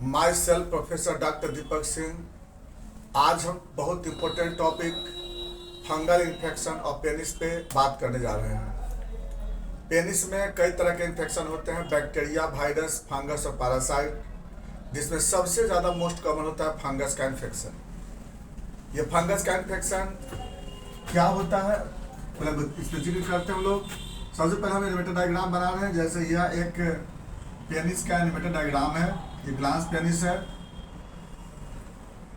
My self professor doctor Deepak Singh. आज हम बहुत इम्पोर्टेंट टॉपिक फंगल इन्फेक्शन और पेनिस पे बात करने जा रहे हैं। पेनिस में कई तरह के इन्फेक्शन होते हैं, बैक्टीरिया, वायरस, फंगस और पैरासाइट, जिसमें सबसे ज़्यादा मोस्ट कॉमन होता है फंगस का इन्फेक्शन। ये फंगस का इन्फेक्शन क्या होता है, मतलब इसमें जिक्र करते हैं हम लोग। सबसे पहले हम एनिमेटेड डायग्राम बना रहे हैं। जैसे यह एक पेनिस का एनिमेटेड डायग्राम है, ये ग्लास पेनिस है,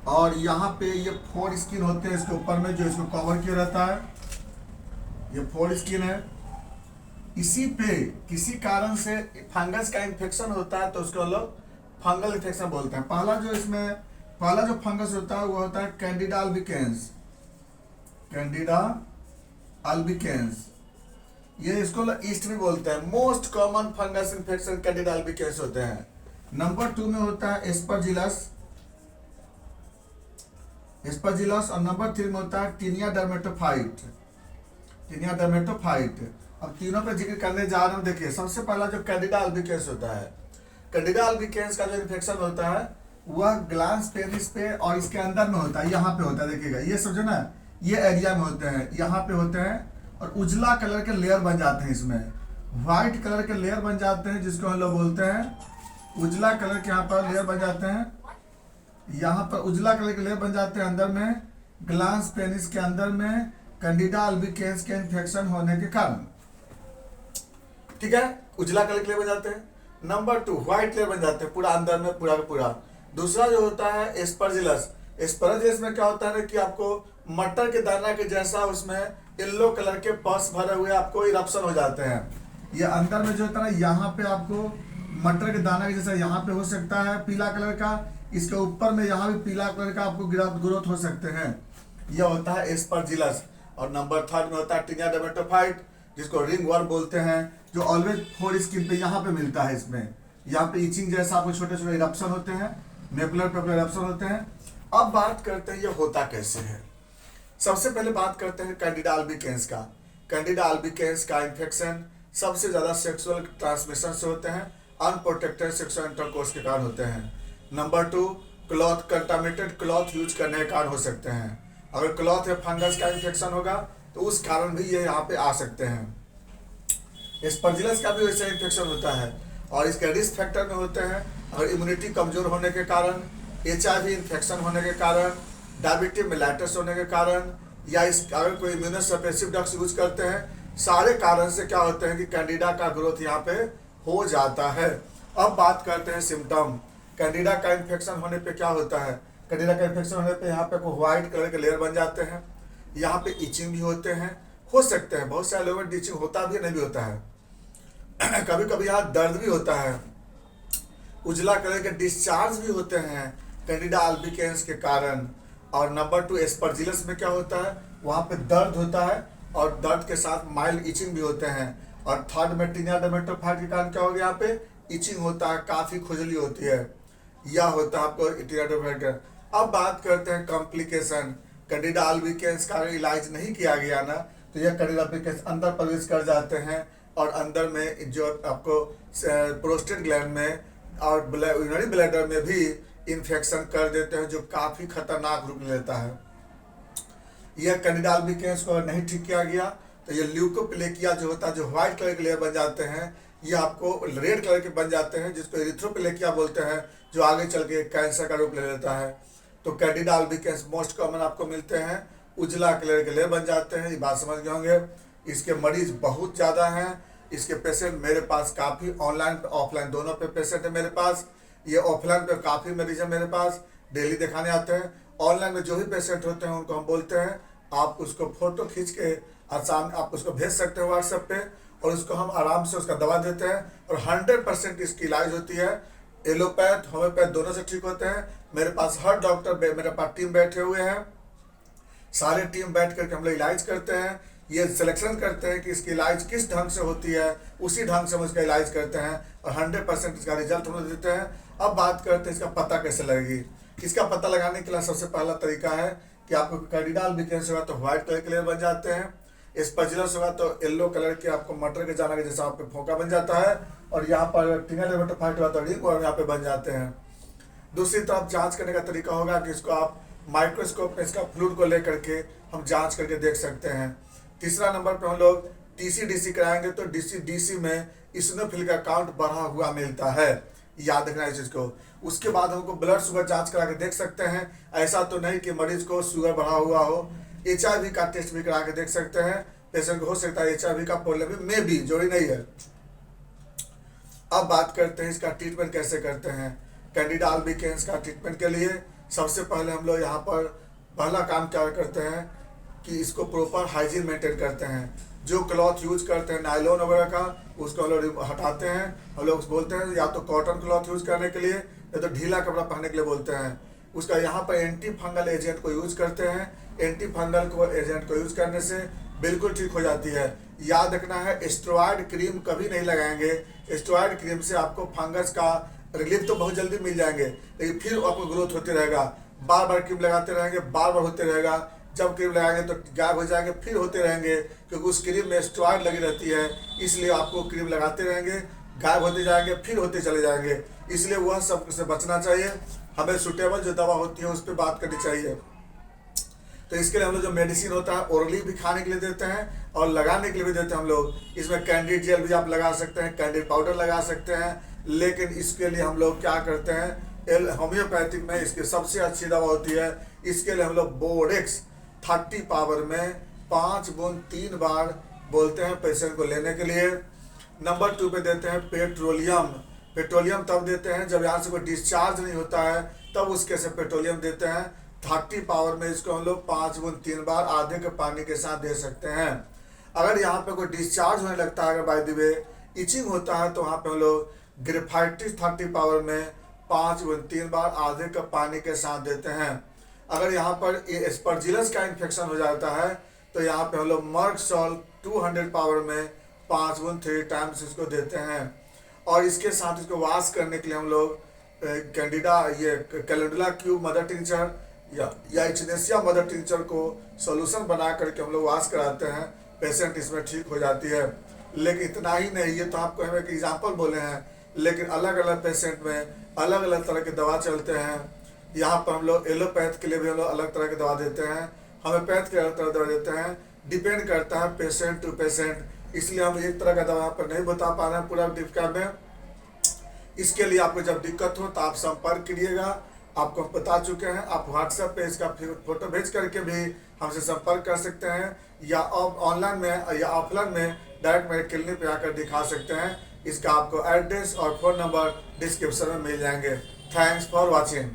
और यहाँ पे ये 4 स्किन होते हैं इसके ऊपर में, जो इसको कवर किया रहता है। ये 4 स्किन है। इसी पे किसी कारण से फंगस का इन्फेक्शन होता है तो उसको लोग फंगल इन्फेक्शन बोलते हैं। पहला जो फंगस होता है वो होता है कैंडिडा अल्बिकेंस। कैंडिडा अल्बिकेंस, ये इसको लोग ईस्ट भी बोलते हैं। Most common fungus infection Candida albicans होते हैं। नंबर 2 में होता है एस्परजिलस और नंबर 3 में होता है टीनिया डर्मेटोफाइट। अब तीनों पे जिक्र करने जा रहे हैं। देखिए, सबसे पहला जो कैंडिडा अल्बिकेंस होता है, कैंडिडा अल्बिकेंस का जो इन्फेक्शन होता है वह ग्लास पेनिस पे और इसके अंदर में होता है। यहाँ पे होता है, देखिएगा, ये समझो ना, ये एरिया में होते हैं, यहाँ पे होते हैं, और उजला कलर के लेयर बन जाते हैं। इसमें व्हाइट कलर के लेयर बन जाते हैं, जिसको हम लोग बोलते हैं उजला कलर के। यहाँ पर लेयर बन जाते हैं, यहाँ पर उजला कलर के लेयर बन जाते हैं अंदर में, ग्लास पेनिस के अंदर में, कैंडिडा अल्बिकेंस के इन्फेक्शन होने के कारण। ठीक है, उजला कलर के लेयर बन जाते हैं। नंबर 2, व्हाइट लेयर बन जाते हैं पूरा अंदर में, पूरा का पूरा। दूसरा जो होता है एस्परजिलस। एस्परजिलस में क्या होता है ना कि आपको मटर के दाना के जैसा उसमें येलो कलर के पस भरे हुए आपको इरप्शन हो जाते हैं। ये अंदर में जो होता है ना, यहाँ पे आपको मटर के दाना के जैसा यहाँ पे हो सकता है पीला कलर का, इसके ऊपर में यहाँ भी पीला कलर का आपको ग्रोथ हो सकते हैं। यह होता है एस्परजिलस। और नंबर 3 में होता है टीनिया डर्मेटोफाइट, जिसको रिंग वर्म बोलते हैं, जो ऑलवेज 4 स्किन पे यहाँ पे मिलता है। इसमें यहाँ पे इचिंग जैसा आपको छोटे छोटे इरप्शन होते हैं, नेपुलर पेपुलर इरप्शन होते हैं। अब बात करते हैं ये होता कैसे है। सबसे पहले बात करते हैं कैंडिडा अल्बिकेंस का। कैंडिडा अल्बिकेंस का इन्फेक्शन सबसे ज़्यादा सेक्सुअल ट्रांसमिशन से होते हैं, अनप्रोटेक्टेड सेक्सुअल इंटरकोर्स के कारण होते हैं। Number 2, cloth, contaminated cloth use करने के कारण हो सकते हैं। अगर क्लॉथ या फंगस का इन्फेक्शन होगा तो उस कारण भी ये यहाँ पे आ सकते हैं। एस्परजिलस का भी वैसे इन्फेक्शन होता है, और इसके रिस्क फैक्टर में होते हैं अगर इम्यूनिटी कमजोर होने के कारण, HIV इन्फेक्शन होने के कारण, डायबिटीज मेलाइटस होने के कारण, या इस अगर कोई इम्यूनोसप्रेसिव ड्रग्स यूज करते हैं, सारे कारण से क्या होते हैं कि कैंडिडा का ग्रोथ यहाँ पे हो जाता है। अब बात करते हैं सिम्टम। कैंडिडा का इन्फेक्शन होने पे क्या होता है। कैंडिडा का इन्फेक्शन होने पे यहाँ पे व्हाइट कलर के लेयर बन जाते हैं, यहाँ पे इचिंग भी होते हैं, हो सकते हैं बहुत सारे लोगों में इचिंग होता भी नहीं भी होता है। कभी कभी यहाँ दर्द भी होता है, उजला कलर के डिस्चार्ज भी होते हैं कैंडिडा अल्बिकेंस के कारण। और नंबर 2, एस्परजिलस में क्या होता है, वहाँ पे दर्द होता है और दर्द के साथ माइल्ड इचिंग भी होते हैं। और 3rd में टीनिया डर्मेटोफाइट के कारण क्या हो गया, यहाँ पे इचिंग होता है, काफ़ी खुजली होती है, यह होता है आपको टीनिया डर्मेटोफाइट का। अब बात करते हैं कॉम्प्लिकेशन। कैंडिडा अल्बिकेंस का इलाज नहीं किया गया ना, तो यह कैंडिडा अल्बिकेंस अंदर प्रवेश कर जाते हैं, और अंदर में जो आपको प्रोस्टेट ग्लैंड में और यूरिनरी ब्लैडर में भी इन्फेक्शन कर देते हैं, जो काफ़ी खतरनाक रूप लेता है। यह कैंडिडा अल्बिकेंस को नहीं ठीक किया गया तो ये ल्यूकोप्लेकिया जो होता है, जो व्हाइट कलर के लेयर बन जाते हैं, ये आपको रेड कलर के बन जाते हैं, जिसको एरिथ्रोप्लेकिया बोलते हैं, जो आगे चल के कैंसर का रूप ले लेता है। तो कैंडिडा अल्बिकेंस मोस्ट कॉमन आपको मिलते हैं, उजला कलर के लेयर बन जाते हैं। ये बात समझ गए होंगे। इसके मरीज बहुत ज़्यादा हैं। इसके पेशेंट मेरे पास काफ़ी ऑनलाइन ऑफलाइन दोनों पे पेशेंट है मेरे पास। ये ऑफलाइन पे काफ़ी मरीज है मेरे पास, डेली दिखाने आते हैं। ऑनलाइन में जो भी पेशेंट होते हैं उनको हम बोलते हैं आप उसको फ़ोटो खींच के आसान आप उसको भेज सकते हैं व्हाट्सएप पे, और उसको हम आराम से उसका दवा देते हैं, और 100% इसकी इलाज होती है। एलोपैथ होम्योपैथ दोनों से ठीक होते हैं। मेरे पास हर डॉक्टर, मेरे पास टीम बैठे हुए हैं, सारे टीम बैठ करके हम लोग इलाज करते हैं। ये सिलेक्शन करते हैं कि इसकी इलाज किस ढंग से होती है, उसी ढंग से हम उसका इलाज करते हैं, और 100% इसका रिजल्ट हम लोग देते हैं। अब बात करते हैं इसका पता कैसे लगेगी। इसका पता लगाने के लिए सबसे पहला तरीका है कि आपको कैंडिडा अल्बिकेंस होगा तो व्हाइट कलर के लेयर बन जाते हैं, स्पैचुलस होगा तो येलो कलर के आपको मटर के दाना के जैसा आप पे फोका बन जाता है, और यहाँ पर टीनिया डर्मेटोफाइट होगा तो रिंग वर्म यहाँ पे बन जाते हैं। दूसरी तरफ जांच करने का तरीका होगा कि इसको आप माइक्रोस्कोप में इसका फ्लूइड को लेकर के हम जांच करके देख सकते हैं। तीसरा नंबर पे हम लोग टीसी-डीसी कराएंगे तो डीसी में इसिनोफिल का काउंट बढ़ा हुआ मिलता है, याद रखना इस चीज़ को। उसके बाद हमको ब्लड शुगर जांच करा के देख सकते हैं, ऐसा तो नहीं कि मरीज को शुगर बढ़ा हुआ हो। HIV का टेस्ट भी करा के देख सकते हैं, पेशेंट को हो सकता है HIV का प्रॉब्लम में भी जोड़ी नहीं है। अब बात करते हैं इसका ट्रीटमेंट कैसे करते हैं। कैंडिडा अल्बिकेन्स का ट्रीटमेंट के लिए सबसे पहले हम लोग यहाँ पर पहला काम क्या करते हैं कि इसको प्रॉपर हाइजीन मेंटेन करते हैं। जो क्लॉथ यूज करते हैं नायलॉन वगैरह का, उसको हम लोग हटाते हैं। हम लोग बोलते हैं या तो कॉटन क्लॉथ यूज करने के लिए या तो ढीला कपड़ा पहनने के लिए बोलते हैं। उसका यहाँ पर एंटी फंगल एजेंट को यूज करते हैं। एंटी फंगल को एजेंट को यूज करने से बिल्कुल ठीक हो जाती है। याद रखना है, स्टेरॉयड क्रीम कभी नहीं लगाएंगे। स्टेरॉयड क्रीम से आपको फंगस का रिलीफ तो बहुत जल्दी मिल जाएंगे, लेकिन फिर आपको ग्रोथ होते रहेगा। बार बार क्रीम लगाते रहेंगे, बार बार होते रहेगा। जब क्रीम लगाएंगे तो गायब हो जाएंगे, फिर होते रहेंगे, क्योंकि उस क्रीम में स्टेरॉयड लगी रहती है। इसलिए आपको क्रीम लगाते रहेंगे, गायब होते जाएंगे, फिर होते चले जाएंगे। इसलिए वह सब से बचना चाहिए। हमें सुटेबल जो दवा होती है उस पर बात करनी चाहिए। तो इसके लिए हम लोग जो मेडिसिन होता है ओरली भी खाने के लिए देते हैं और लगाने के लिए भी देते हैं हम लोग। इसमें कैंडिड जेल भी आप लगा सकते हैं, कैंडिड पाउडर लगा सकते हैं, लेकिन इसके लिए हम लोग क्या करते हैं, होम्योपैथिक में इसकी सबसे अच्छी दवा होती है। इसके लिए हम लोग बोरेक्स 30 पावर में 5 बूंद 3 बार बोलते हैं पेशेंट को लेने के लिए। नंबर 2 पे देते हैं पेट्रोलियम। पेट्रोलियम तब देते हैं जब यहाँ से कोई डिस्चार्ज नहीं होता है, तब उसके से पेट्रोलियम देते हैं। 30 पावर में इसको हम लोग 5 बूंद 3 बार आधे के पानी के साथ दे सकते हैं। अगर यहाँ पे कोई डिस्चार्ज होने लगता है, अगर बाय द वे इचिंग होता है, तो वहाँ पे हम लोग ग्रेफाइटिस 30 पावर में 5 बूंद 3 बार आधे कप पानी के साथ देते हैं। अगर यहाँ पर एस्परजिलस का इन्फेक्शन हो जाता है तो यहाँ पे हम लोग मर्क सॉल्ट 200 पावर में 5 बूंद 3 टाइम्स इसको देते हैं। और इसके साथ इसको वॉश करने के लिए हम लोग Candida calendula cube mother tincture या इचिनेसिया मदर टिंचर को सॉल्यूशन बना करके हम लोग वॉश कराते हैं। पेशेंट इसमें ठीक हो जाती है। लेकिन इतना ही नहीं, ये तो आपको हम एक एग्जाम्पल बोले हैं, लेकिन अलग अलग पेशेंट में अलग अलग तरह की दवा चलते हैं। यहाँ पर हम लोग एलोपैथ के लिए भी हम लोग अलग तरह की दवा देते हैं, होम्योपैथ के अलग तरह की दवा देते हैं। डिपेंड करता है पेशेंट टू पेशेंट, इसलिए हम एक तरह का दवा यहाँ पर नहीं बता पा रहे हैं पूरा डिस्क्राइब में। इसके लिए आपको जब दिक्कत हो तो आप संपर्क करिएगा। आपको हम बता चुके हैं, आप व्हाट्सएप पे इसका फोटो भेज करके भी हमसे संपर्क कर सकते हैं, या ऑनलाइन में या ऑफलाइन में डायरेक्ट मेरे क्लिनिक पे आकर दिखा सकते हैं। इसका आपको एड्रेस और फ़ोन नंबर डिस्क्रिप्शन में मिल जाएंगे। Thanks for watching.